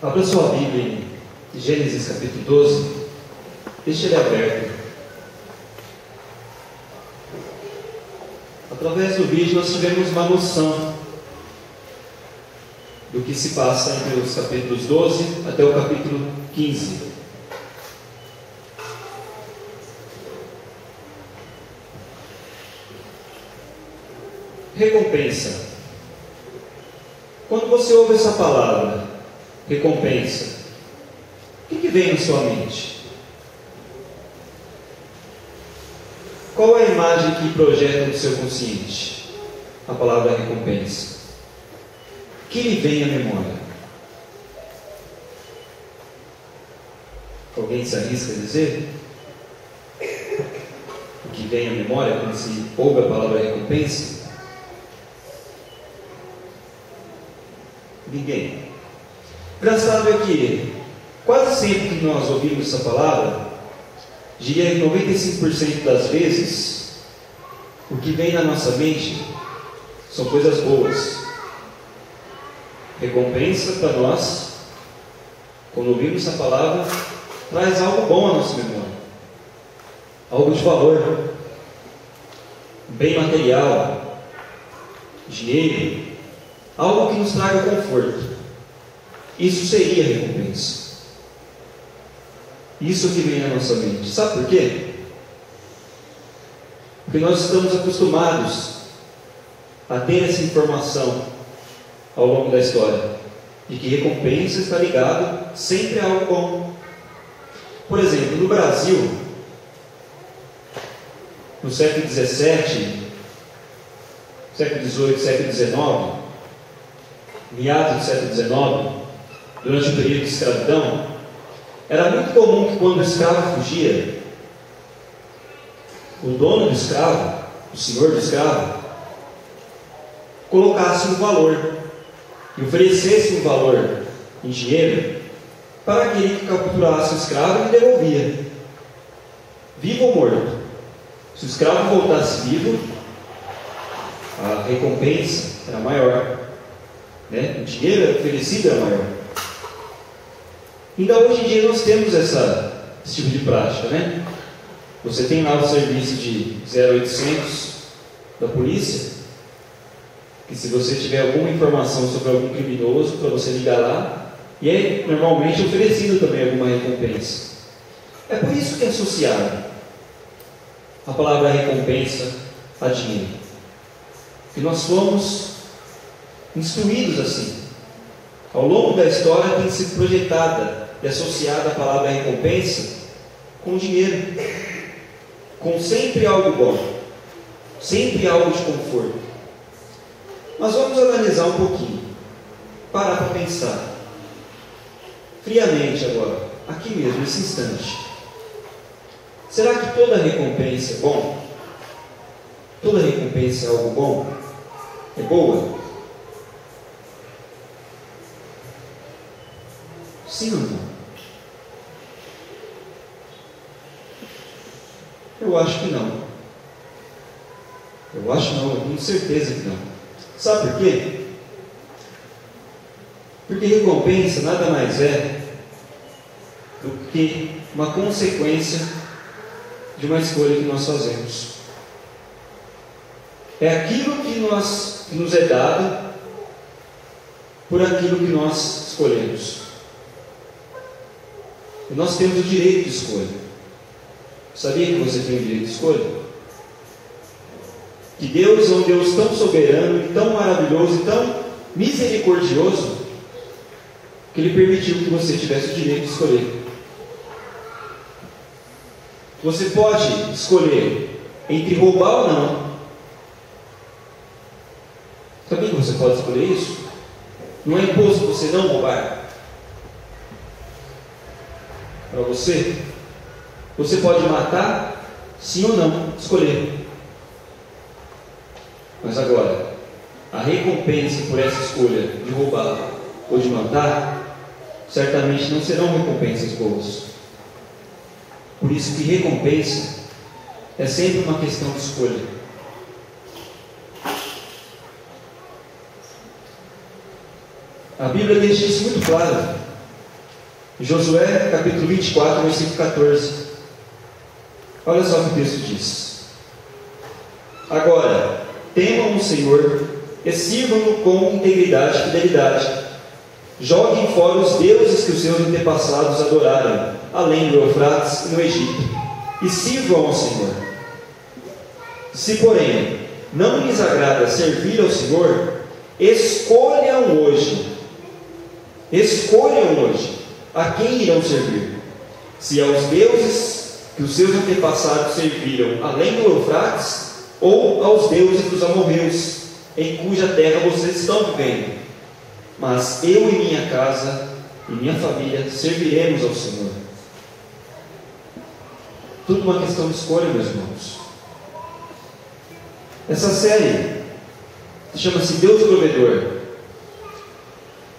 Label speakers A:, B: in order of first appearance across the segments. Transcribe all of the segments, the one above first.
A: Abra sua Bíblia em Gênesis capítulo 12. Deixe ele aberto. Através do vídeo nós tivemos uma noção do que se passa entre os capítulos 12 até o capítulo 15. Recompensa. Quando você ouve essa palavra, recompensa, o que vem na sua mente? Qual é a imagem que projeta no seu consciente a palavra recompensa? O que lhe vem à memória? Alguém se arrisca a dizer? O que vem à memória quando se ouve a palavra recompensa? Ninguém. Engraçado é que quase sempre que nós ouvimos essa palavra, diria que 95% das vezes, o que vem na nossa mente são coisas boas. Recompensa para nós, quando ouvimos essa palavra, traz algo bom à nossa memória, algo de valor, bem material, dinheiro, algo que nos traga conforto. Isso seria recompensa. Isso que vem na nossa mente. Sabe por quê? Porque nós estamos acostumados a ter essa informação ao longo da história, de que recompensa está ligado sempre a algo bom. Por exemplo, no Brasil, no século XVII, século XVIII, século XIX, meados do século XIX, durante o período de escravidão, era muito comum que quando o escravo fugia, o dono do escravo, o senhor do escravo, colocasse um valor e oferecesse um valor em dinheiro para aquele que capturasse o escravo e devolvia, vivo ou morto. Se o escravo voltasse vivo, a recompensa era maior, né? O dinheiro oferecido era maior. Ainda hoje em dia nós temos esse tipo de prática, né? Você tem lá o serviço de 0800 da polícia, que se você tiver alguma informação sobre algum criminoso, para você ligar lá, e é normalmente oferecido também alguma recompensa. É por isso que é associado a palavra recompensa a dinheiro. E nós fomos instruídos assim. Ao longo da história tem sido projetada e associada a palavra recompensa com dinheiro, com sempre algo bom, sempre algo de conforto. Mas vamos analisar um pouquinho, parar para pensar friamente agora, aqui mesmo, nesse instante. Será que toda recompensa é bom? Toda recompensa é algo bom? É boa? Sim ou não? Eu acho que não. Eu acho não, eu tenho certeza que não. Sabe por quê? Porque recompensa nada mais é do que uma consequência de uma escolha que nós fazemos. É aquilo que nos é dado por aquilo que nós escolhemos. E nós temos o direito de escolha. Sabia que você tem o direito de escolha? Que Deus é um Deus tão soberano, e tão maravilhoso, e tão misericordioso, que Ele permitiu que você tivesse o direito de escolher. Você pode escolher entre roubar ou não. Sabia que você pode escolher isso? Não é imposto você não roubar. Para você, você pode matar, sim ou não, escolher. Mas agora, a recompensa por essa escolha de roubar ou de matar, certamente não serão recompensas boas. Por isso que recompensa é sempre uma questão de escolha. A Bíblia deixa isso muito claro. Josué, capítulo 24, versículo 14. Olha só o que o texto diz. Agora, temam o Senhor e sirvam-no com integridade e fidelidade. Joguem fora os deuses que os seus antepassados adoraram, além do Eufrates e no Egito, e sirvam ao Senhor. Se, porém, não lhes agrada servir ao Senhor, escolham hoje a quem irão servir, se aos deuses que os seus antepassados serviram, além do Eufrates, ou aos deuses dos amorreus, em cuja terra vocês estão vivendo. Mas eu e minha casa e minha família serviremos ao Senhor. Tudo uma questão de escolha, meus irmãos. Essa série chama-se Deus Provedor.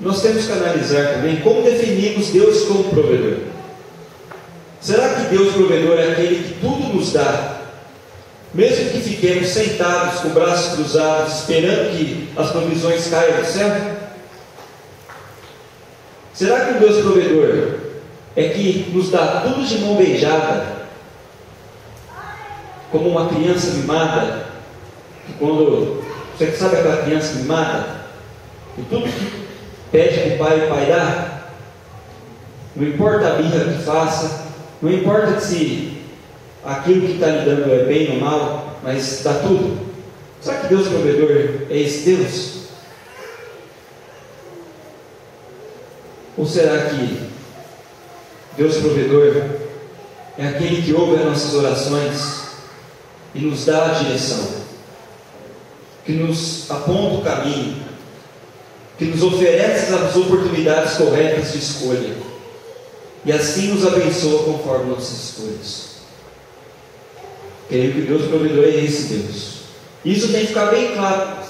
A: Nós temos que analisar também como definimos Deus como provedor. Será que Deus provedor é aquele que tudo nos dá, mesmo que fiquemos sentados com braços cruzados, esperando que as provisões caiam do céu? Será que o Deus provedor é que nos dá tudo de mão beijada, como uma criança mimada, que quando você sabe aquela criança mimada, e tudo que pede para o pai dá, não importa a birra que faça, não importa se aquilo que está lhe dando é bem ou mal, mas dá tudo. Será que Deus provedor é esse Deus? Ou será que Deus provedor é aquele que ouve as nossas orações e nos dá a direção, que nos aponta o caminho, que nos oferece as oportunidades corretas de escolha e assim nos abençoa conforme nossas escolhas? Creio que Deus provedor é esse Deus. Isso tem que ficar bem claro.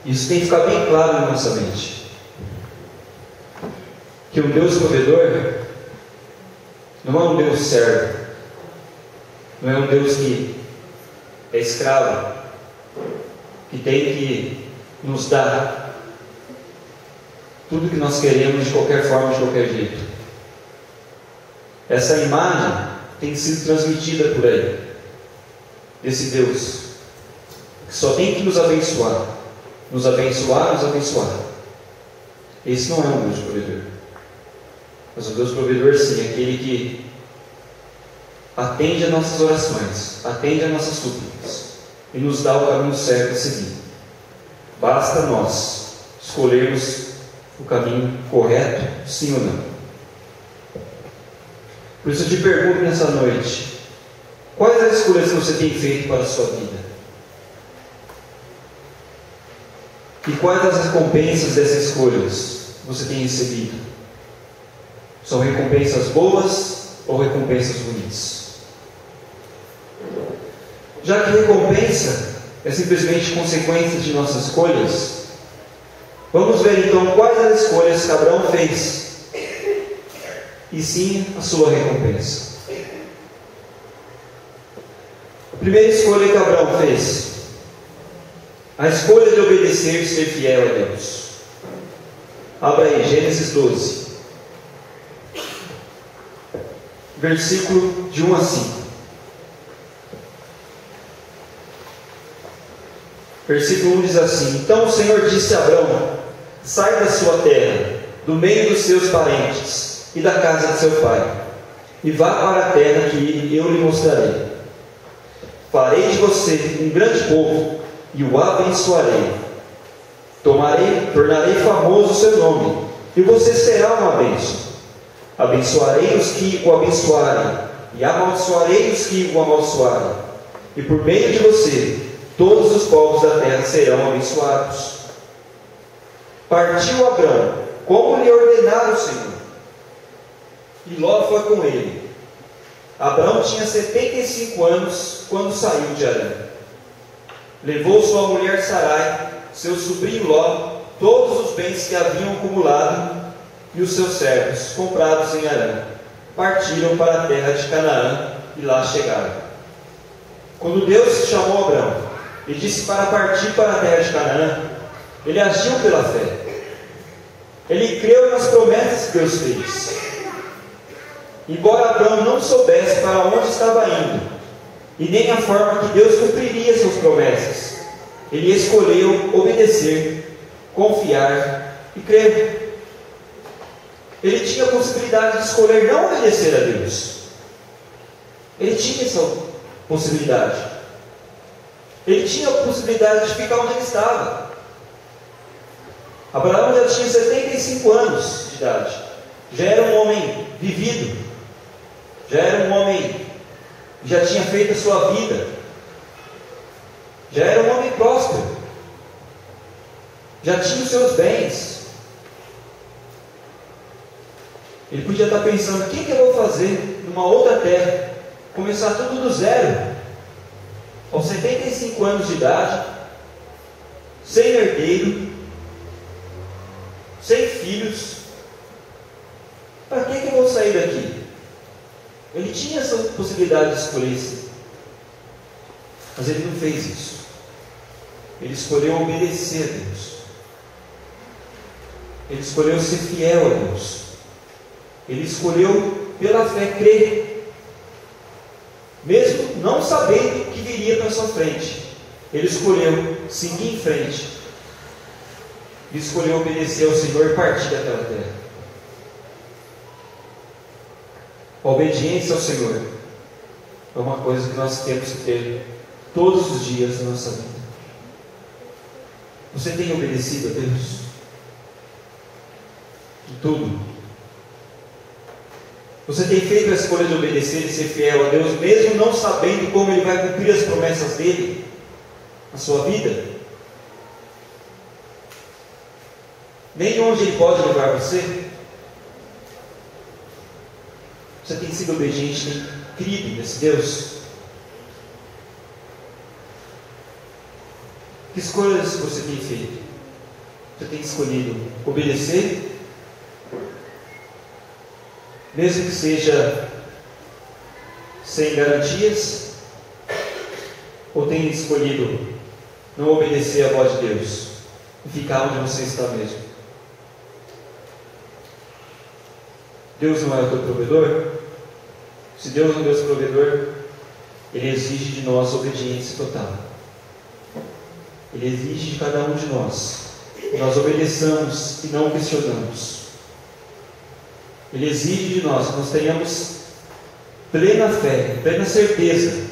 A: Isso tem que ficar bem claro na nossa mente. Que o Deus provedor não é um Deus servo, não é um Deus que é escravo, que tem que nos dar tudo que nós queremos de qualquer forma, de qualquer jeito. Essa imagem tem sido transmitida por aí, desse Deus que só tem que nos abençoar, nos abençoar, nos abençoar. Esse não é um Deus provedor. Mas o Deus provedor, sim, é aquele que atende a nossas orações, atende a nossas súplicas e nos dá o caminho certo a seguir. Basta nós escolhermos o caminho correto, sim ou não. Por isso eu te pergunto nessa noite: quais as escolhas que você tem feito para a sua vida? E quais as recompensas dessas escolhas você tem recebido? São recompensas boas ou recompensas ruins? Já que recompensa é simplesmente consequência de nossas escolhas, vamos ver então quais as escolhas que Abraão fez, e sim a sua recompensa. A primeira escolha que Abraão fez, a escolha de obedecer e ser fiel a Deus. Abra aí, Gênesis 12, versículo de 1 a 5. Versículo 1 diz assim: Então o Senhor disse a Abraão: sai da sua terra, do meio dos seus parentes e da casa de seu pai, e vá para a terra que eu lhe mostrarei. Farei de você um grande povo e o abençoarei. Tornarei famoso o seu nome, e você será uma bênção. Abençoarei os que o abençoarem, e amaldiçoarei os que o amaldiçoarem. E por meio de você, todos os povos da terra serão abençoados. Partiu Abrão, como lhe ordenara o Senhor, e Ló foi com ele. Abrão tinha 75 anos quando saiu de Harã. Levou sua mulher Sarai, seu sobrinho Ló todos os bens que haviam acumulado e os seus servos, comprados em Harã, partiram para a terra de Canaã e lá chegaram. Quando Deus chamou Abrão e disse para partir para a terra de Canaã, ele agiu pela fé. Ele creu nas promessas que Deus fez. Embora Abrão não soubesse para onde estava indo, e nem a forma que Deus cumpriria suas promessas, ele escolheu obedecer, confiar e crer. Ele tinha a possibilidade de escolher não obedecer a Deus. Ele tinha essa possibilidade. Ele tinha a possibilidade de ficar onde ele estava. Abraão já tinha 75 anos de idade. Já era um homem vivido. Já era um homem que já tinha feito a sua vida. Já era um homem próspero. Já tinha os seus bens. Ele podia estar pensando: o que eu vou fazer numa outra terra? Começar tudo do zero. Aos 75 anos de idade, sem herdeiro, sem filhos. Para que eu vou sair daqui? Ele tinha essa possibilidade de escolher isso, mas ele não fez isso. Ele escolheu obedecer a Deus. Ele escolheu ser fiel a Deus. Ele escolheu pela fé crer, mesmo não sabendo o que viria para sua frente. Ele escolheu seguir em frente. Ele escolheu obedecer ao Senhor e partir daquela terra. A obediência ao Senhor é uma coisa que nós temos que ter todos os dias da nossa vida. Você tem obedecido a Deus? Em tudo? Você tem feito a escolha de obedecer e ser fiel a Deus, mesmo não sabendo como Ele vai cumprir as promessas dEle na sua vida? Nem onde Ele pode levar você? Você tem sido obediente, tem crido nesse Deus? Que escolhas você tem feito? Você tem escolhido obedecer? Mesmo que seja sem garantias? Ou tem escolhido não obedecer à voz de Deus e ficar onde você está mesmo? Deus não é o teu provedor? Se Deus é o Deus provedor, Ele exige de nós obediência total. Ele exige de cada um de nós que nós obedeçamos e não questionamos. Ele exige de nós que nós tenhamos plena fé, plena certeza,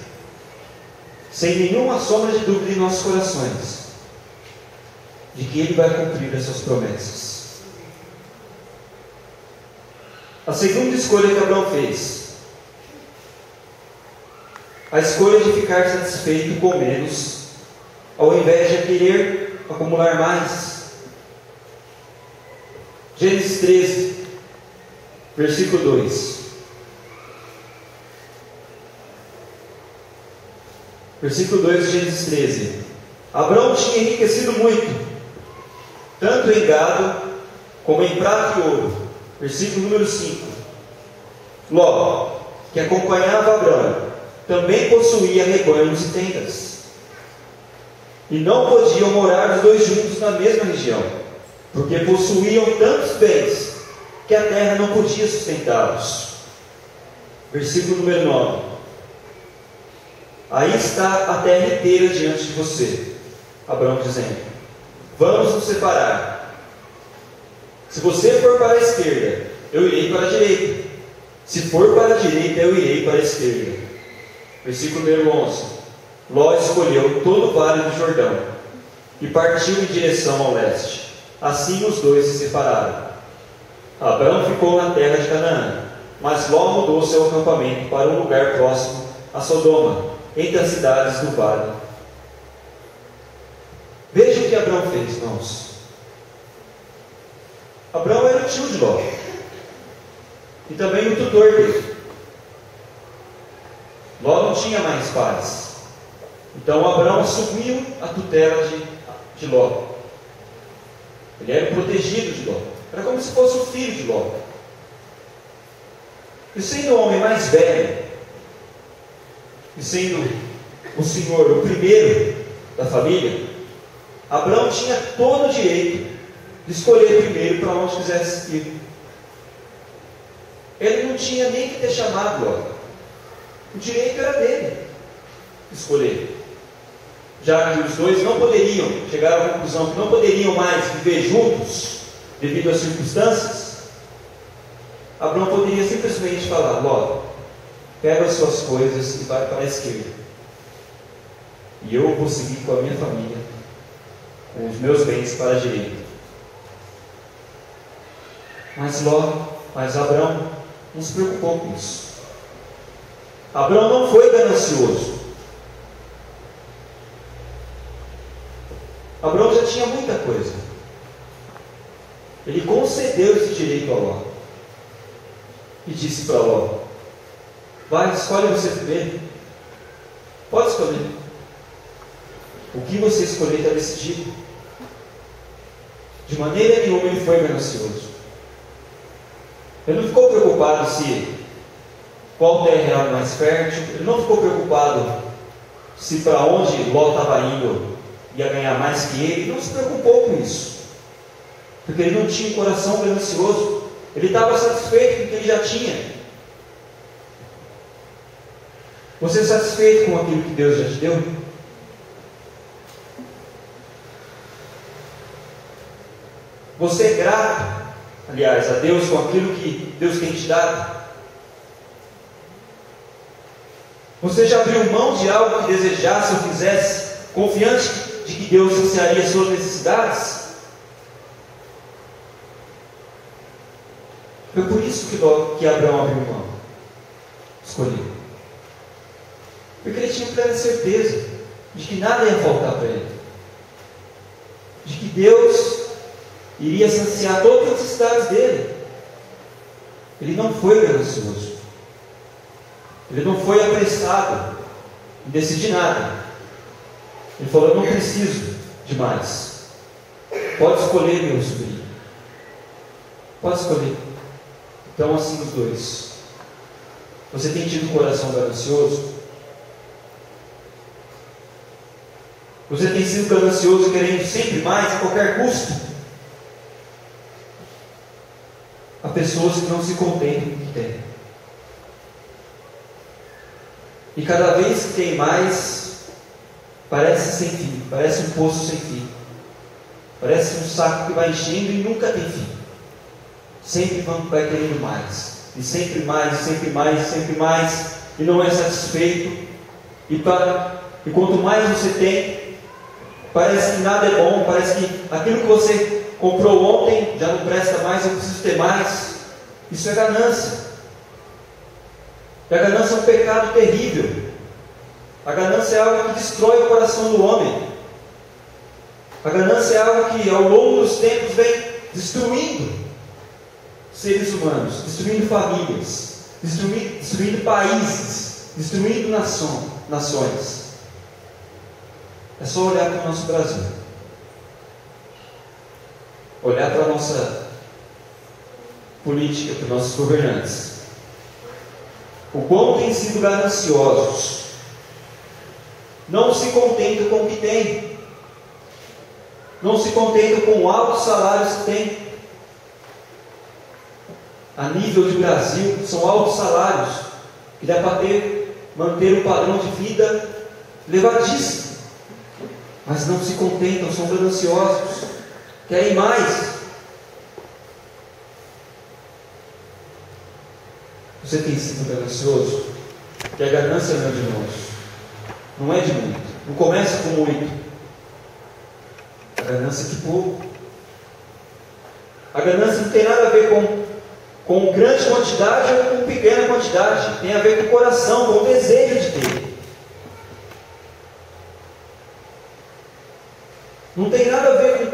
A: sem nenhuma sombra de dúvida em nossos corações, de que Ele vai cumprir as suas promessas. A segunda escolha que Abraão fez, a escolha de ficar satisfeito com menos, ao invés de querer acumular mais. Gênesis 13, versículo 2. Versículo 2 de Gênesis 13. Abraão tinha enriquecido muito, tanto em gado como em prata e ouro. Versículo número 5. Ló, que acompanhava Abraão, também possuía rebanhos e tendas. E não podiam morar os dois juntos na mesma região, porque possuíam tantos bens que a terra não podia sustentá-los. Versículo número 9. Aí está a terra inteira diante de você, Abraão dizendo: vamos nos separar. Se você for para a esquerda, eu irei para a direita. Se for para a direita, eu irei para a esquerda. Versículo número 11. Ló escolheu todo o vale do Jordão e partiu em direção ao leste. Assim os dois se separaram. Abraão ficou na terra de Canaã, mas Ló mudou seu acampamento para um lugar próximo a Sodoma, entre as cidades do vale. Veja o que Abraão fez, irmãos. Abraão era o tio de Ló e também o tutor dele. Ló não tinha mais pais, então Abraão assumiu a tutela de Ló. Ele era o protegido de Ló. Era como se fosse o filho de Ló. E sendo o homem mais velho, e sendo o Senhor o primeiro da família, Abraão tinha todo o direito de escolher primeiro para onde quisesse ir. Ele não tinha nem que ter chamado Ló. O direito era dele escolher. Já que os dois não poderiam, chegaram à conclusão que não poderiam mais viver juntos devido às circunstâncias, Abraão poderia simplesmente falar: Ló, pega as suas coisas e vai para a esquerda, e eu vou seguir com a minha família, com os meus bens para a direita. Mas Abraão não se preocupou com isso. Abraão não foi ganancioso. Abraão já tinha muita coisa. Ele concedeu esse direito a Ló e disse para Ló: vai, escolhe você primeiro. Pode escolher. O que você escolher está decidido. De maneira nenhuma ele foi ganancioso. Ele não ficou preocupado qual terra era mais fértil. Ele não ficou preocupado se para onde Ló estava indo ia ganhar mais que ele. Ele não se preocupou com isso, porque ele não tinha um coração ganancioso. Ele estava satisfeito com o que ele já tinha. Você é satisfeito com aquilo que Deus já te deu? Você é grato, aliás, a Deus com aquilo que Deus tem te dado? Você já abriu mão de algo que desejasse ou quisesse, confiante de que Deus saciaria as suas necessidades? Foi por isso que Abraão abriu mão, escolheu. Porque ele tinha plena certeza de que nada ia faltar para ele, de que Deus iria saciar todas as necessidades dele. Ele não foi ganancioso, ele não foi apressado em decidir nada. Ele falou: eu não preciso de mais. Pode escolher, meu sobrinho. Pode escolher. Então, assim os dois. Você tem tido um coração ganancioso? Você tem sido ganancioso querendo sempre mais a qualquer custo? Há pessoas que não se contentam com o que têm. E cada vez que tem mais, parece sem fim, parece um poço sem fim. Parece um saco que vai enchendo e nunca tem fim. Sempre vai querendo mais, e sempre mais, e sempre mais, e sempre mais, e não é satisfeito. E quanto mais você tem, parece que nada é bom, parece que aquilo que você comprou ontem já não presta mais, eu preciso ter mais. Isso é ganância. E a ganância é um pecado terrível. A ganância é algo que destrói o coração do homem. A ganância é algo que ao longo dos tempos vem destruindo seres humanos, destruindo famílias, destruindo países, destruindo nações. É só olhar para o nosso Brasil, olhar para a nossa política, para os nossos governantes. O quão têm sido gananciosos, não se contentam com o que têm, não se contentam com altos salários que têm. A nível de Brasil, são altos salários que dá para manter um padrão de vida elevadíssimo, mas não se contentam, são gananciosos, querem mais. Você tem sido ganancioso? Porque a ganância, meus irmãos, não é de muito, não começa com muito. A ganância é de pouco. A ganância não tem nada a ver com grande quantidade ou com pequena quantidade. Tem a ver com o coração, com o desejo de ter. Não tem nada a ver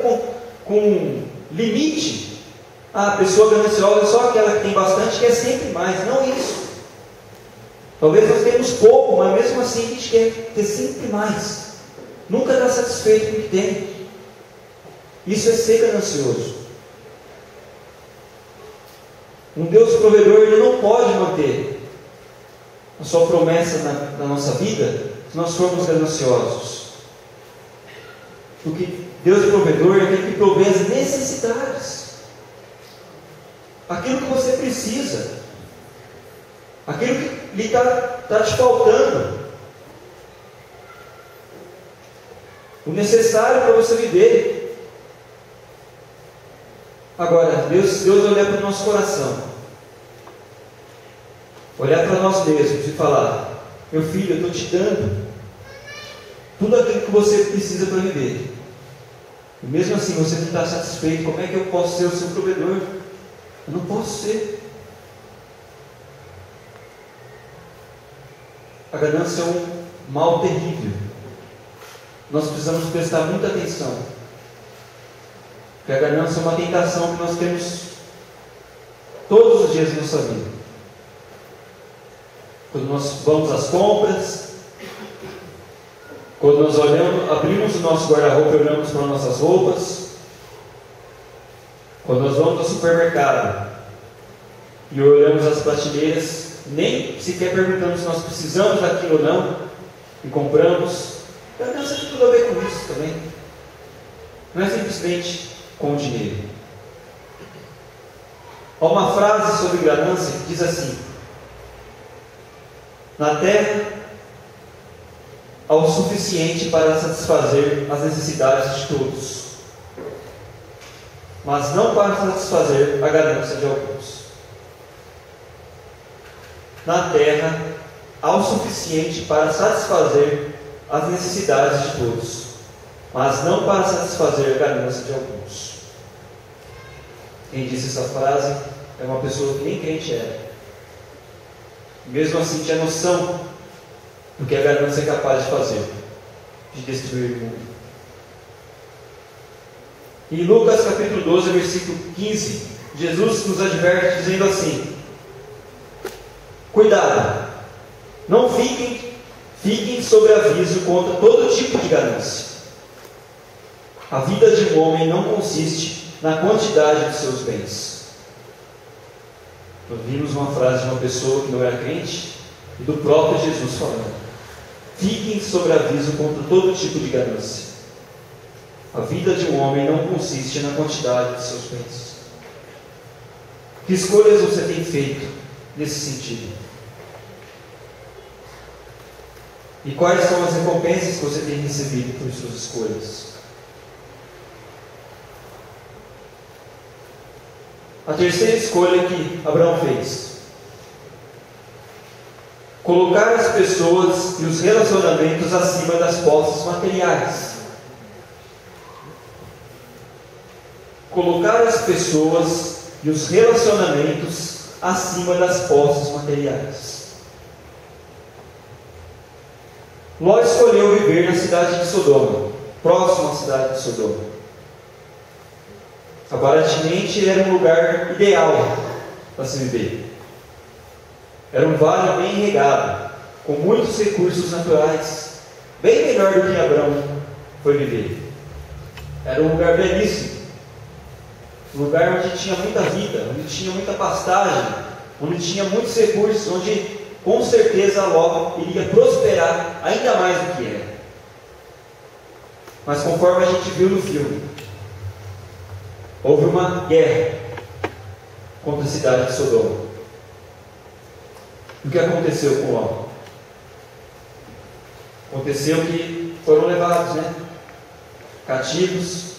A: com limite. A pessoa gananciosa é só aquela que tem bastante, quer sempre mais. Não isso. Talvez nós temos pouco, mas mesmo assim a gente quer ter sempre mais. Nunca está satisfeito com o que tem. Isso é ser ganancioso. Um Deus provedor, Ele não pode manter a sua promessa na nossa vida se nós formos gananciosos. Porque Deus provedor é aquele que provê as necessidades. Aquilo que você precisa. Aquilo que lhe está te faltando. O necessário para você viver. Agora, Deus olhar para o nosso coração. Olhar para nós mesmos e falar: meu filho, eu estou te dando tudo aquilo que você precisa para viver. E mesmo assim você não está satisfeito. Como é que eu posso ser o seu provedor? Eu não posso ser. A ganância é um mal terrível. Nós precisamos prestar muita atenção. Porque a ganância é uma tentação que nós temos todos os dias da nossa vida. Quando nós vamos às compras, quando nós abrimos o nosso guarda-roupa e olhamos para nossas roupas, quando nós vamos ao supermercado e olhamos as prateleiras, nem sequer perguntamos se nós precisamos daquilo ou não, e compramos. A ganância tem tudo a ver com isso também. Não é simplesmente com o dinheiro. Há uma frase sobre ganância que diz assim: na terra há o suficiente para satisfazer as necessidades de todos, mas não para satisfazer a ganância de alguns. Na terra há o suficiente para satisfazer as necessidades de todos, mas não para satisfazer a ganância de alguns. Quem disse essa frase é uma pessoa que nem crente era. Mesmo assim tinha noção do que a ganância é capaz de fazer, de destruir o mundo. Em Lucas capítulo 12, versículo 15, Jesus nos adverte dizendo assim: cuidado, não fiquem sob aviso contra todo tipo de ganância. A vida de um homem não consiste na quantidade de seus bens. Nós vimos uma frase de uma pessoa que não era crente e do próprio Jesus falando: fiquem sob aviso contra todo tipo de ganância. A vida de um homem não consiste na quantidade de seus bens. Que escolhas você tem feito nesse sentido? E quais são as recompensas que você tem recebido por suas escolhas? A terceira escolha que Abraão fez: colocar as pessoas e os relacionamentos acima das posses materiais. Colocar as pessoas e os relacionamentos acima das posses materiais. Ló escolheu viver na cidade de Sodoma, próximo à cidade de Sodoma. Aparentemente era um lugar ideal para se viver. Era um vale bem regado, com muitos recursos naturais, bem melhor do que Abraão foi viver. Era um lugar belíssimo, um lugar onde tinha muita vida, onde tinha muita pastagem, onde tinha muitos recursos, onde com certeza Ló iria prosperar ainda mais do que era. Mas conforme a gente viu no filme, houve uma guerra contra a cidade de Sodoma. O que aconteceu com Ló? Aconteceu que foram levados, cativos,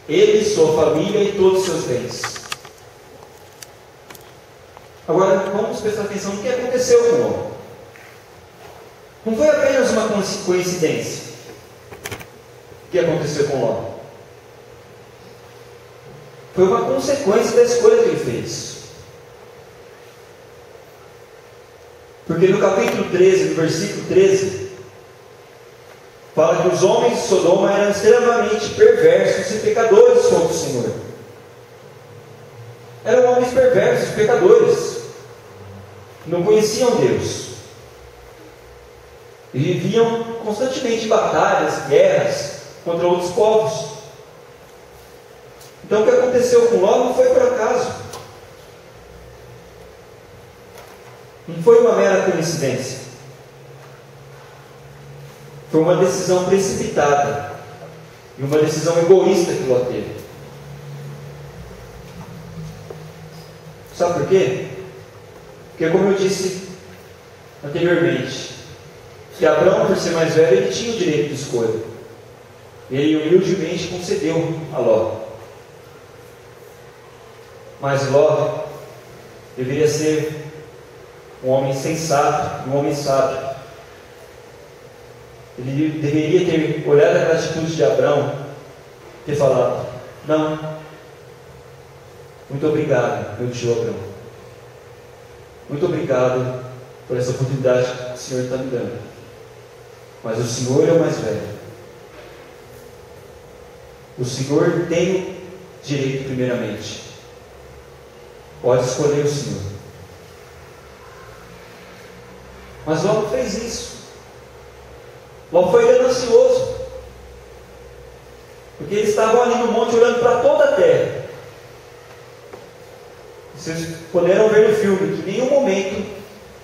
A: ele, sua família e todos os seus bens. Agora vamos prestar atenção no que aconteceu com Ló. Não foi apenas uma coincidência o que aconteceu com Ló. Foi uma consequência da escolha que ele fez. Porque no capítulo 13, no versículo 13, fala que os homens de Sodoma eram extremamente perversos e pecadores contra o Senhor. Eram homens perversos, pecadores, não conheciam Deus e viviam constantemente em batalhas, guerras contra outros povos. Então o que aconteceu com Ló não foi por acaso. Não foi uma mera coincidência. Foi uma decisão precipitada e uma decisão egoísta que Ló teve. Sabe por quê? Porque, como eu disse anteriormente, que Abrão, por ser mais velho, ele tinha o direito de escolha. Ele humildemente concedeu a Ló. Mas Ló deveria ser um homem sensato, um homem sábio. Ele deveria ter olhado aquela atitude de Abrão e ter falado: não, muito obrigado, meu tio Abrão. Muito obrigado por essa oportunidade que o Senhor está me dando. Mas o Senhor é o mais velho. O Senhor tem direito primeiramente. Pode escolher o Senhor. Mas Ló não fez isso. Ló foi ganancioso. Porque eles estavam ali no monte olhando para toda a terra. Vocês puderam ver no filme que em nenhum momento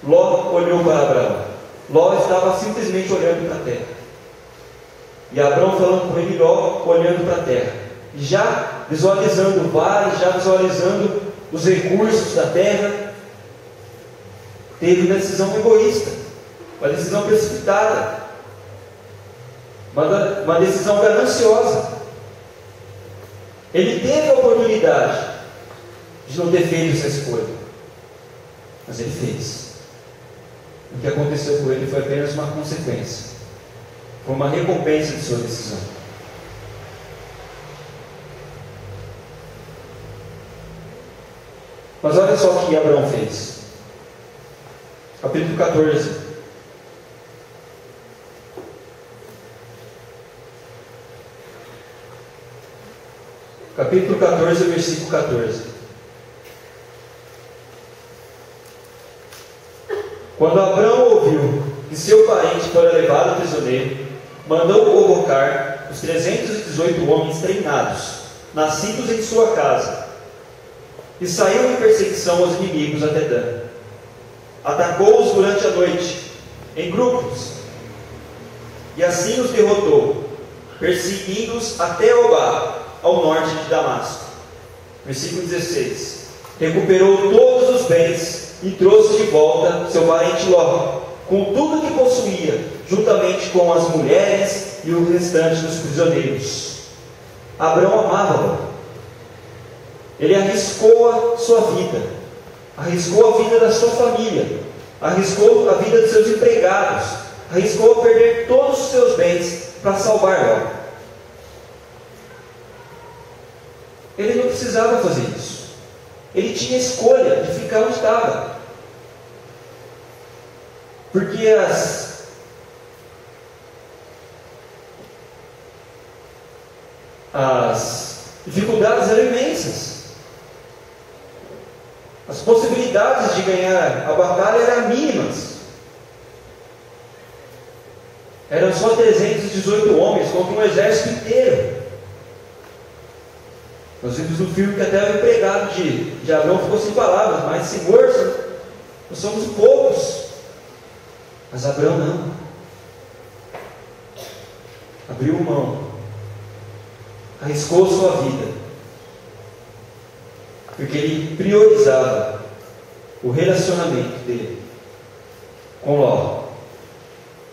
A: Ló olhou para Abraão. Ló estava simplesmente olhando para a terra. E Abraão falando com ele, Ló olhando para a terra. E já visualizando o vale, já visualizando os recursos da terra. Teve uma decisão egoísta, uma decisão precipitada, uma decisão gananciosa. Ele teve a oportunidade de não ter feito essa escolha, mas ele fez. O que aconteceu com ele foi apenas uma consequência, foi uma recompensa de sua decisão. Mas olha só o que Abraão fez. Capítulo 14. Capítulo 14, versículo 14. Quando Abraão ouviu que seu parente fora levado prisioneiro, mandou convocar os 318 homens treinados, nascidos em sua casa, e saiu em perseguição aos inimigos até Dan. Atacou-os durante a noite, em grupos, e assim os derrotou, perseguindo-os até Obá, ao norte de Damasco. Versículo 16. Recuperou todos os bens e trouxe de volta seu parente Ló, com tudo que possuía, juntamente com as mulheres e o restante dos prisioneiros. Abraão amava Ló. Ele arriscou a sua vida, arriscou a vida da sua família, arriscou a vida de seus empregados, arriscou a perder todos os seus bens para salvar Ló. Ele não precisava fazer isso. Ele tinha escolha de ficar onde estava. Porque as dificuldades eram imensas. As possibilidades de ganhar a batalha eram mínimas. Eram só 318 homens contra um exército inteiro. Nós vimos no filme que até o empregado de Abraão ficou sem palavras, mas Senhor, nós somos poucos. Mas Abraão não. Abriu mão. Arriscou sua vida. Porque ele priorizava o relacionamento dele com Ló.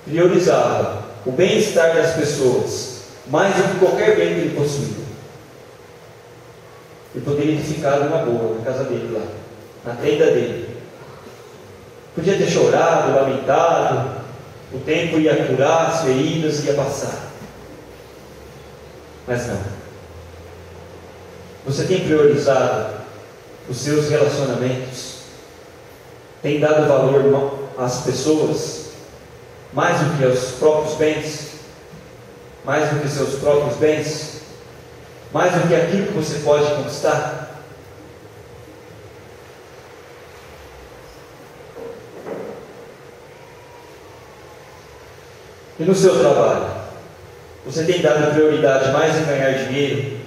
A: Priorizava o bem-estar das pessoas mais do que qualquer bem que ele possuía. Ele poderia ter ficado na boa, na casa dele lá, na tenda dele. Podia ter chorado, lamentado, o tempo ia curar as feridas e ia passar. Mas não. Você tem priorizado os seus relacionamentos? Tem dado valor às pessoas mais do que aos próprios bens? Mais do que seus próprios bens? Mais do que aquilo que você pode conquistar? E no seu trabalho, você tem dado prioridade mais em ganhar dinheiro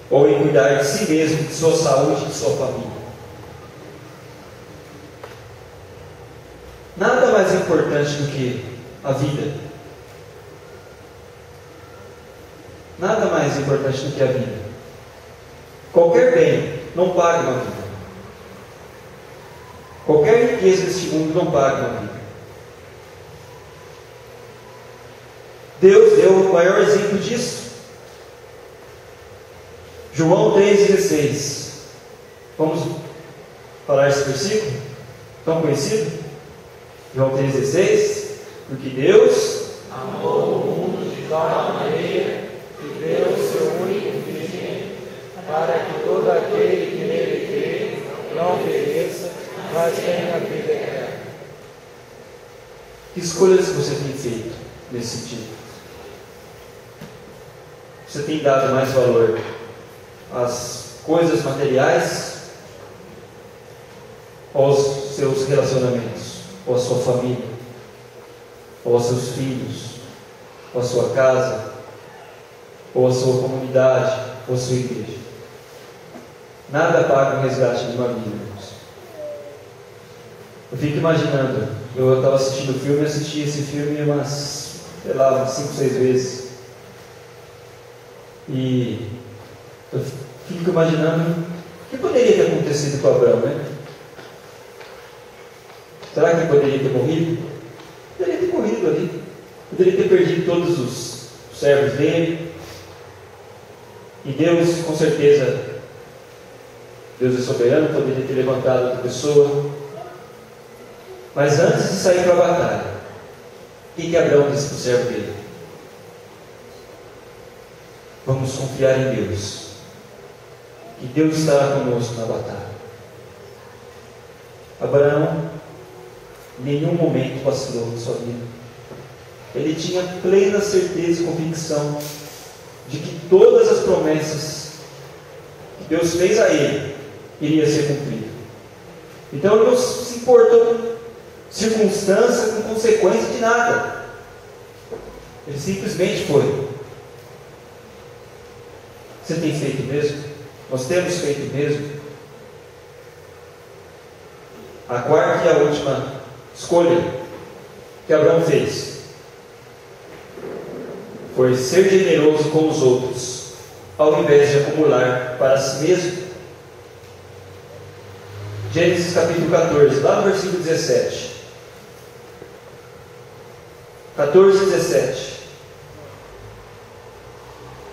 A: ou em cuidar de si mesmo, de sua saúde e de sua família. Nada mais importante do que a vida. Nada mais importante do que a vida. Qualquer bem não paga uma vida. Qualquer riqueza deste mundo não paga uma vida. Deus deu o maior exemplo disso. João 3,16. Vamos falar esse versículo? Tão conhecido? João 3,16. Porque Deus
B: amou o mundo de tal maneira que deu o seu único filho, para que todo aquele que nele crê não pereça, mas tenha vida eterna.
A: Que escolhas você tem feito nesse sentido? Você tem dado mais valor às coisas materiais ou aos seus relacionamentos, ou à sua família, ou aos seus filhos, ou à sua casa, ou à sua comunidade, ou à sua igreja? Nada paga o resgate de uma vida, irmãos. Eu fico imaginando, eu estava assistindo o filme, assisti esse filme umas 5, 6 vezes. E eu fico imaginando o que poderia ter acontecido com Abraão, né? Será que ele poderia ter morrido? Poderia ter morrido ali. Poderia ter perdido todos os servos dele. E Deus, com certeza, Deus é soberano, poderia ter levantado outra pessoa. Mas antes de sair para a batalha, o que Abraão disse para o servo dele? Vamos confiar em Deus, que Deus estará conosco na batalha. Abraão, em nenhum momento vacilou na sua vida. Ele tinha plena certeza e convicção de que todas as promessas que Deus fez a ele iriam ser cumpridas. Então ele não se importou com circunstância, com consequência de nada. Ele simplesmente foi. Você tem feito mesmo? Nós temos feito mesmo? A quarta e a última escolha que Abraão fez foi ser generoso com os outros, ao invés de acumular para si mesmo. Gênesis capítulo 14, lá no versículo 17. 14 e 17.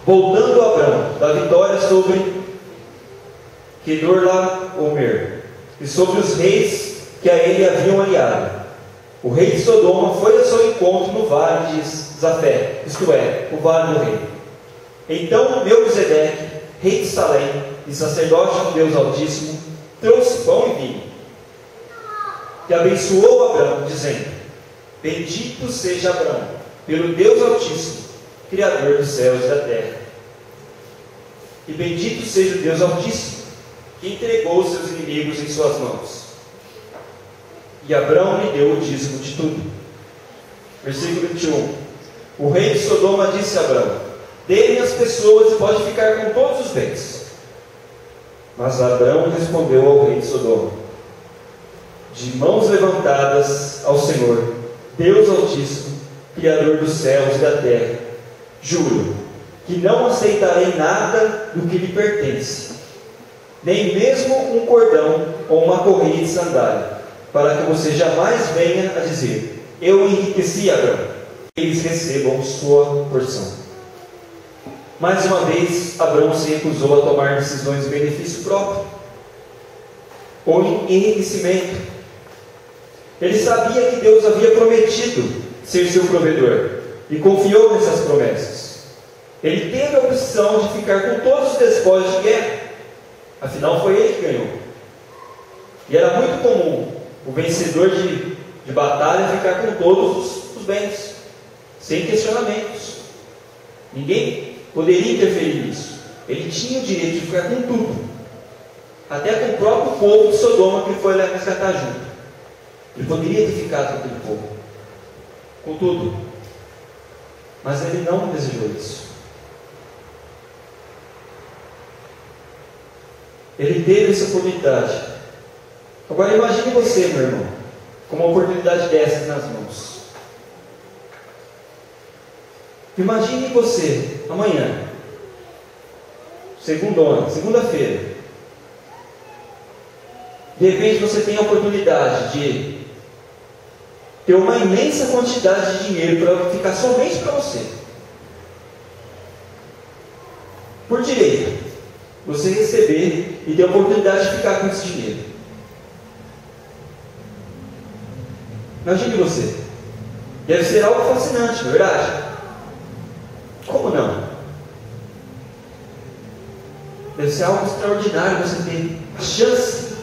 A: Voltando a Abraão da vitória sobre Quedorlaomer e sobre os reis que a ele haviam aliado, o rei de Sodoma foi a seu encontro no vale de Zafé, isto é, o vale do rei. Então Melquisedeque, rei de Salém e sacerdote de Deus Altíssimo, trouxe pão e vinho, e abençoou Abraão, dizendo: Bendito seja Abraão pelo Deus Altíssimo, Criador dos céus e da terra. E bendito seja o Deus Altíssimo, que entregou os seus inimigos em suas mãos. E Abraão lhe deu o dízimo de tudo. Versículo 21. O rei de Sodoma disse a Abraão: Dê-me as pessoas e pode ficar com todos os bens. Mas Abraão respondeu ao rei de Sodoma: De mãos levantadas ao Senhor, Deus Altíssimo, Criador dos céus e da terra, juro que não aceitarei nada do que lhe pertence, nem mesmo um cordão ou uma correia de sandália, para que você jamais venha a dizer: Eu enriqueci Abraão. Eles recebam sua porção. Mais uma vez, Abraão se recusou a tomar decisões de benefício próprio ou enriquecimento. Ele sabia que Deus havia prometido ser seu provedor e confiou nessas promessas. Ele teve a opção de ficar com todos os despojos de guerra, afinal foi ele que ganhou. E era muito comum o vencedor de batalha ficar com todos os bens, sem questionamentos. Ninguém poderia interferir nisso. Ele tinha o direito de ficar com tudo, até com o próprio povo de Sodoma que ele foi lá resgatar junto. Ele poderia ter ficado com aquele povo, com tudo, mas ele não desejou isso. Ele teve essa oportunidade. Agora imagine você, meu irmão, com uma oportunidade dessas nas mãos. Imagine você, amanhã, segunda-feira, de repente você tem a oportunidade de ter uma imensa quantidade de dinheiro para ficar somente para você. Por direito, você receber e ter a oportunidade de ficar com esse dinheiro. Imagine você. Deve ser algo fascinante, não é verdade? Como não? Deve ser algo extraordinário você ter a chance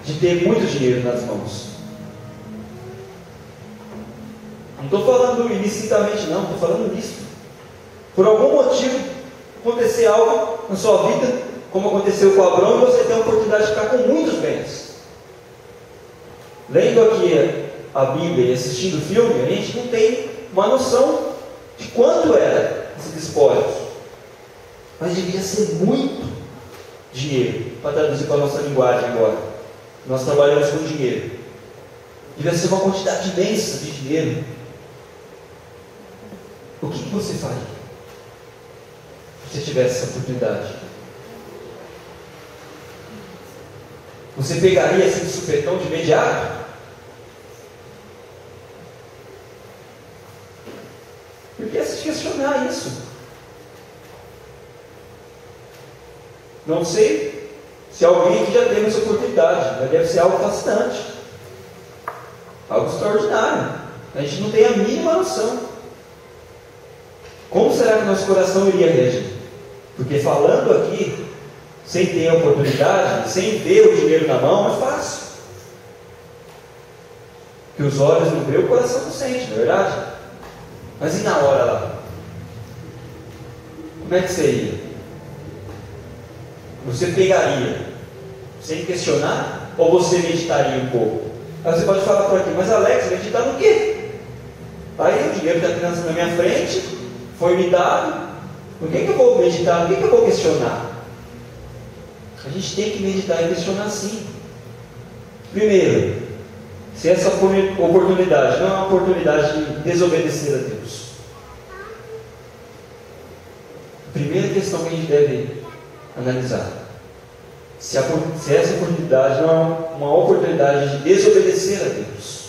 A: de ter muito dinheiro nas mãos. Não estou falando ilicitamente, não, estou falando nisso. Por algum motivo, acontecer algo na sua vida, como aconteceu com Abraão, e você tem a oportunidade de ficar com muitos bens. Lendo aqui a Bíblia e assistindo o filme, a gente não tem uma noção de quanto era esse despojos. Mas devia ser muito dinheiro, para traduzir para a nossa linguagem agora. Nós trabalhamos com dinheiro. Devia ser uma quantidade imensa de dinheiro. O que você faria se você tivesse essa oportunidade? Você pegaria esse supetão de imediato? Por que se questionar isso? Não sei se alguém aqui já teve essa oportunidade, mas deve ser algo fascinante, algo extraordinário. A gente não tem a mínima noção. Como será que nosso coração iria reagir? Porque falando aqui, sem ter a oportunidade, sem ver o dinheiro na mão, é fácil. Que os olhos não veem, o coração não sente, não é verdade? Mas e na hora lá? Como é que seria? Você pegaria sem questionar? Ou você meditaria um pouco? Aí você pode falar por aqui, mas Alex, meditar no quê? Aí o dinheiro está na minha frente, foi me dado. No que eu vou meditar? No que eu vou questionar? A gente tem que meditar e questionar sim. Primeiro, se essa oportunidade não é uma oportunidade de desobedecer a Deus. A primeira questão que a gente deve analisar: se essa oportunidade não é uma oportunidade de desobedecer a Deus.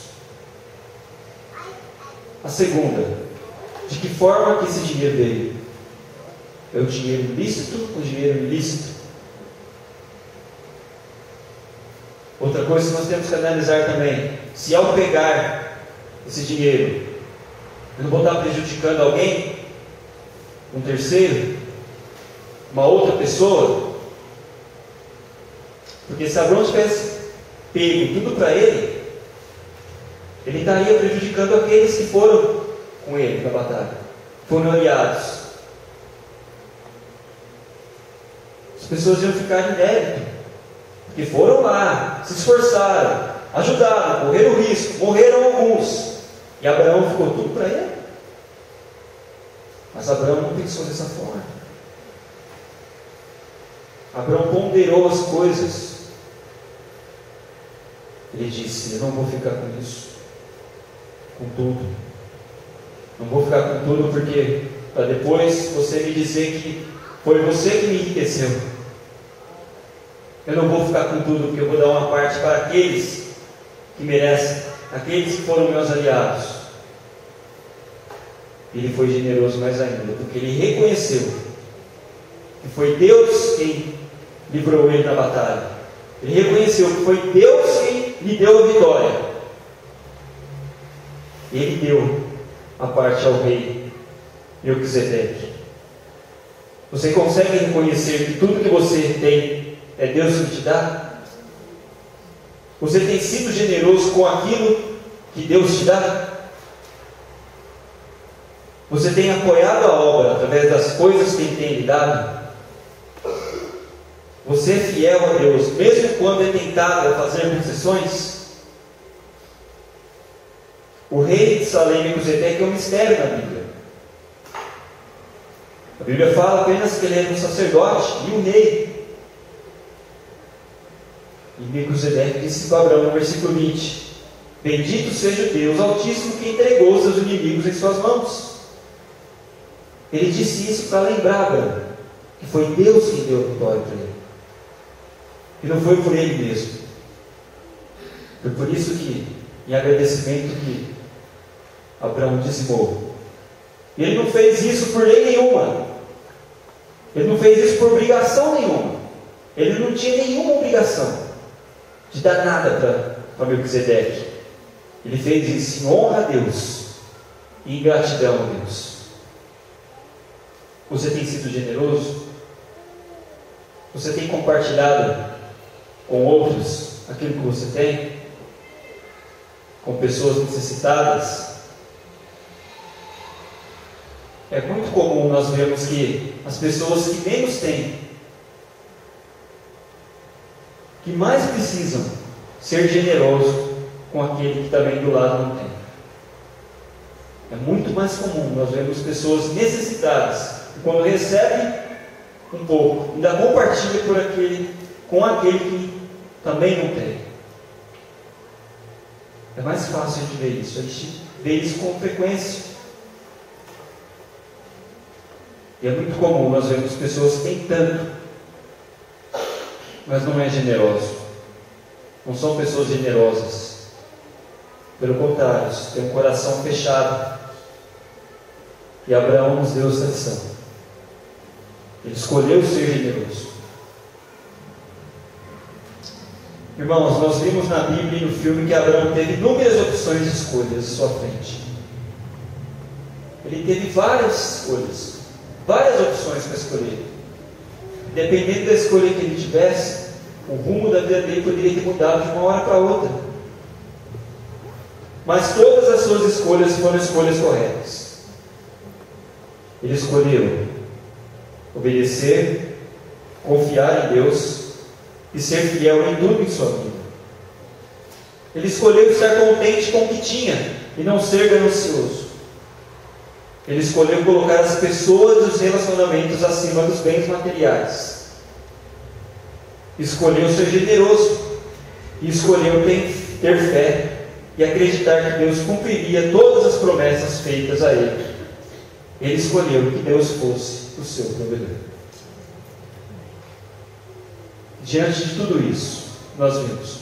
A: A segunda, de que forma que esse dinheiro veio? É o dinheiro lícito ou dinheiro ilícito? Outra coisa que nós temos que analisar também: se ao pegar esse dinheiro, eu não vou estar prejudicando alguém, um terceiro, uma outra pessoa? Porque se Abraão tivesse pego tudo para ele, ele estaria prejudicando aqueles que foram com ele na batalha, foram aliados. As pessoas iam ficar em débito, porque foram lá, se esforçaram, ajudaram, correram o risco, morreram alguns, e Abraão ficou tudo para ele. Mas Abraão não pensou dessa forma. Abraão ponderou as coisas. Ele disse: eu não vou ficar com isso, com tudo. Não vou ficar com tudo, porque para depois você me dizer que foi você que me enriqueceu. Eu não vou ficar com tudo, porque eu vou dar uma parte para aqueles que merecem, aqueles que foram meus aliados. Ele foi generoso mais ainda, porque ele reconheceu que foi Deus quem livrou ele da batalha. Ele reconheceu que foi Deus quem lhe deu a vitória. Ele deu a parte ao rei Melquisedeque. Você consegue reconhecer que tudo que você tem é Deus que te dá? Você tem sido generoso com aquilo que Deus te dá? Você tem apoiado a obra através das coisas que Ele tem lhe dado? Você é fiel a Deus, mesmo quando é tentado a fazer concessões? O rei de Salém, Melquisedeque, é um mistério na Bíblia. A Bíblia fala apenas que ele era um sacerdote e um rei. E Melquisedeque disse para Abraão no versículo 20: Bendito seja o Deus Altíssimo que entregou seus inimigos em suas mãos. Ele disse isso para lembrar Abraão que foi Deus quem deu a vitória para ele, e não foi por ele mesmo. Foi por isso que, em agradecimento, que Abraão dizimou. E ele não fez isso por lei nenhuma, ele não fez isso por obrigação nenhuma, ele não tinha nenhuma obrigação de dar nada para Melquisedeque. Ele fez isso em honra a Deus e em gratidão a Deus. Você tem sido generoso? Você tem compartilhado com outros aquilo que você tem? Com pessoas necessitadas? É muito comum nós vermos que as pessoas que menos têm, que mais precisam, ser generoso com aquele que também do lado não tem. É muito mais comum nós vermos pessoas necessitadas, e quando recebem um pouco, ainda compartilha com aquele que também não tem. É mais fácil a gente ver isso, a gente vê isso com frequência. E é muito comum nós vermos pessoas que têm tanto, mas não é generoso. Não são pessoas generosas. Pelo contrário, têm um coração fechado. E Abraão nos deu essa lição. Ele escolheu ser generoso. Irmãos, nós vimos na Bíblia e no filme que Abraão teve inúmeras opções de escolhas à sua frente. Ele teve várias escolhas, várias opções para escolher. Dependendo da escolha que ele tivesse, o rumo da vida dele poderia ter mudado de uma hora para outra. Mas todas as suas escolhas foram escolhas corretas. Ele escolheu obedecer, confiar em Deus e ser fiel em tudo em sua vida. Ele escolheu estar contente com o que tinha e não ser ganancioso. Ele escolheu colocar as pessoas e os relacionamentos acima dos bens materiais. Escolheu ser generoso e escolheu ter fé e acreditar que Deus cumpriria todas as promessas feitas a ele. Ele escolheu que Deus fosse o seu provedor. Diante de tudo isso, nós vimos,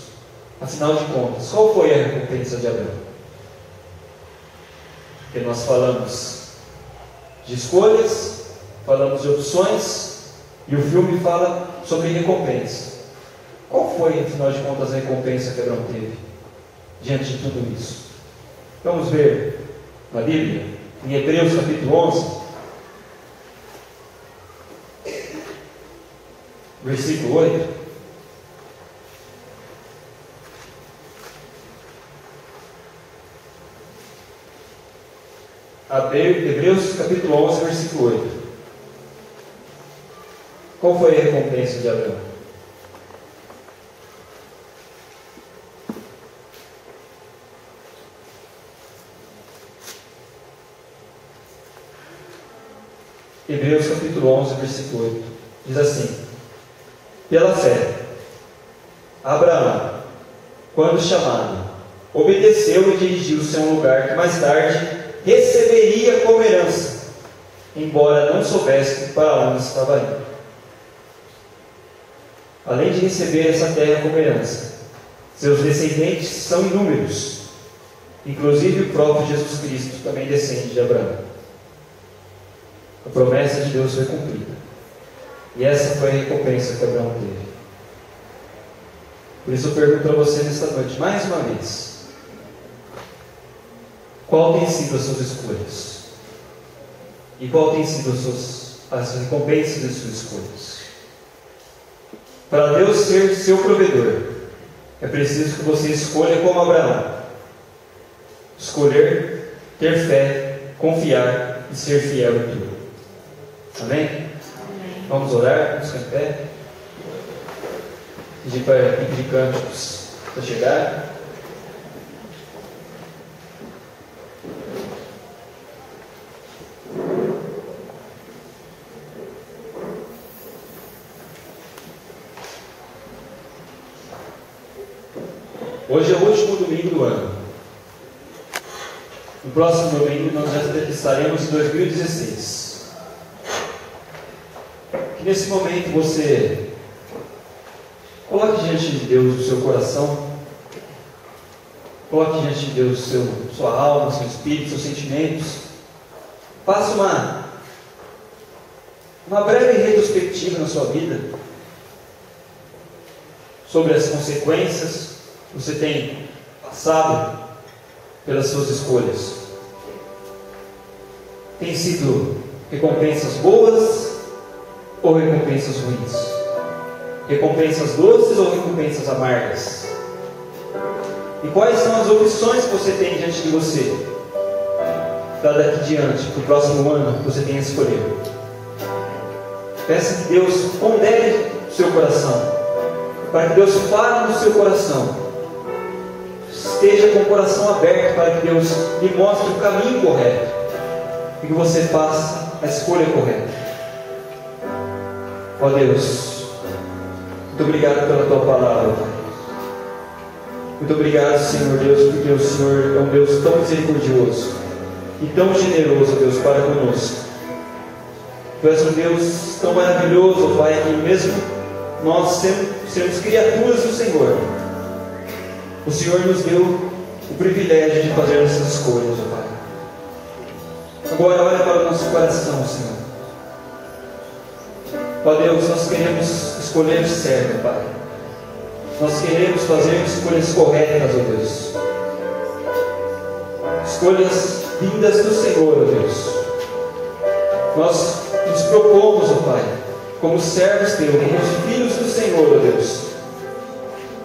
A: afinal de contas, qual foi a recompensa de Abraão? Porque nós falamos de escolhas, falamos de opções, e o filme fala sobre recompensa. Qual foi, afinal de contas, a recompensa que Abraão teve diante de tudo isso? Vamos ver na Bíblia, em Hebreus capítulo 11, versículo 8. Hebreus capítulo 11, versículo 8. Qual foi a recompensa de Abraão? Hebreus capítulo 11, versículo 8. Diz assim: Pela fé, Abraão, quando chamado, obedeceu e dirigiu-se a um lugar que mais tarde receberia como herança, embora não soubesse para onde estava indo. Além de receber essa terra como herança, seus descendentes são inúmeros, inclusive o próprio Jesus Cristo também descende de Abraão. A promessa de Deus foi cumprida, e essa foi a recompensa que Abraão teve. Por isso eu pergunto para você nesta noite, mais uma vez: qual tem sido as suas escolhas? E qual tem sido as recompensas das suas escolhas? Para Deus ser seu provedor, é preciso que você escolha como Abraão. Escolher, ter fé, confiar e ser fiel em tudo. Amém? Amém. Vamos orar, vamos ficar em pé. Pedir para a equipe de cânticos para chegar. Hoje é o último domingo do ano. No próximo domingo nós já estaremos em 2016. Que nesse momento você coloque diante de Deus o seu coração, coloque diante de Deus sua alma, seu espírito, seus sentimentos. Faça uma breve retrospectiva na sua vida sobre as consequências que você tem passado pelas suas escolhas. Tem sido recompensas boas ou recompensas ruins? Recompensas doces ou recompensas amargas? E quais são as opções que você tem diante de você para daqui diante, para o próximo ano, que você tenha escolhido? Peça que Deus pondere o seu coração, para que Deus fale no seu coração. Esteja com o coração aberto para que Deus lhe mostre o caminho correto e que você faça a escolha correta. Ó Deus, muito obrigado pela Tua palavra, Pai. Muito obrigado, Senhor Deus, porque o Senhor é um Deus tão misericordioso e tão generoso, Deus, para conosco. Tu és um Deus tão maravilhoso, Pai, que mesmo nós sermos criaturas do Senhor, o Senhor nos deu o privilégio de fazer essas escolhas, ó Pai. Agora olha para o nosso coração, Senhor. Ó Deus, nós queremos escolher certo, Pai. Nós queremos fazer escolhas corretas, ó Deus. Escolhas vindas do Senhor, ó Deus. Nós nos propomos, ó Pai, como servos teus, como filhos do Senhor, ó Deus,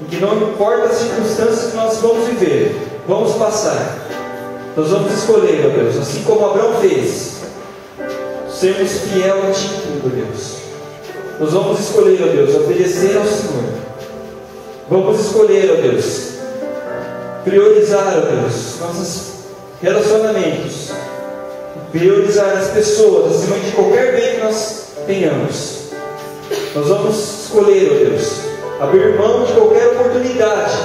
A: e que não importa as circunstâncias que nós vamos viver, vamos passar, nós vamos escolher, ó Deus, assim como Abraão fez, sermos fiel a Ti em tudo, Deus. Nós vamos escolher, ó Deus, obedecer ao Senhor. Vamos escolher, ó Deus, priorizar, ó Deus, nossos relacionamentos, priorizar as pessoas acima de qualquer bem que nós tenhamos. Nós vamos escolher, ó Deus, abrir mão de qualquer oportunidade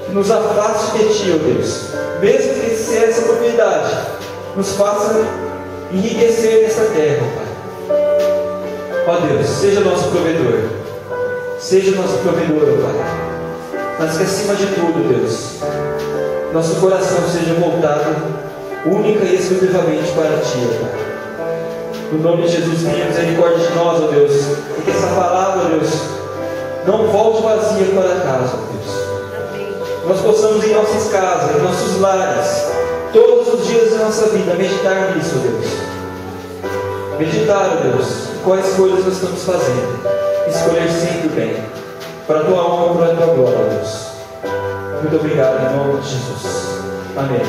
A: que nos afaste de Ti, ó Deus, mesmo que essa oportunidade nos faça enriquecer nessa terra, Pai. Ó Deus, seja nosso provedor, seja nosso provedor, ó Pai, mas que acima de tudo, Deus, nosso coração seja voltado única e exclusivamente para Ti, ó Pai. No nome de Jesus, tenha misericórdia de nós, ó Deus, e que essa palavra, ó Deus, não volte vazia para casa, ó Deus. Nós possamos em nossas casas, em nossos lares, todos os dias da nossa vida, meditar nisso, ó Deus. Meditar, ó Deus, em quais coisas nós estamos fazendo. Escolher sempre o bem, para a Tua honra e para a Tua glória, ó Deus. Muito obrigado, em nome de Jesus. Amém.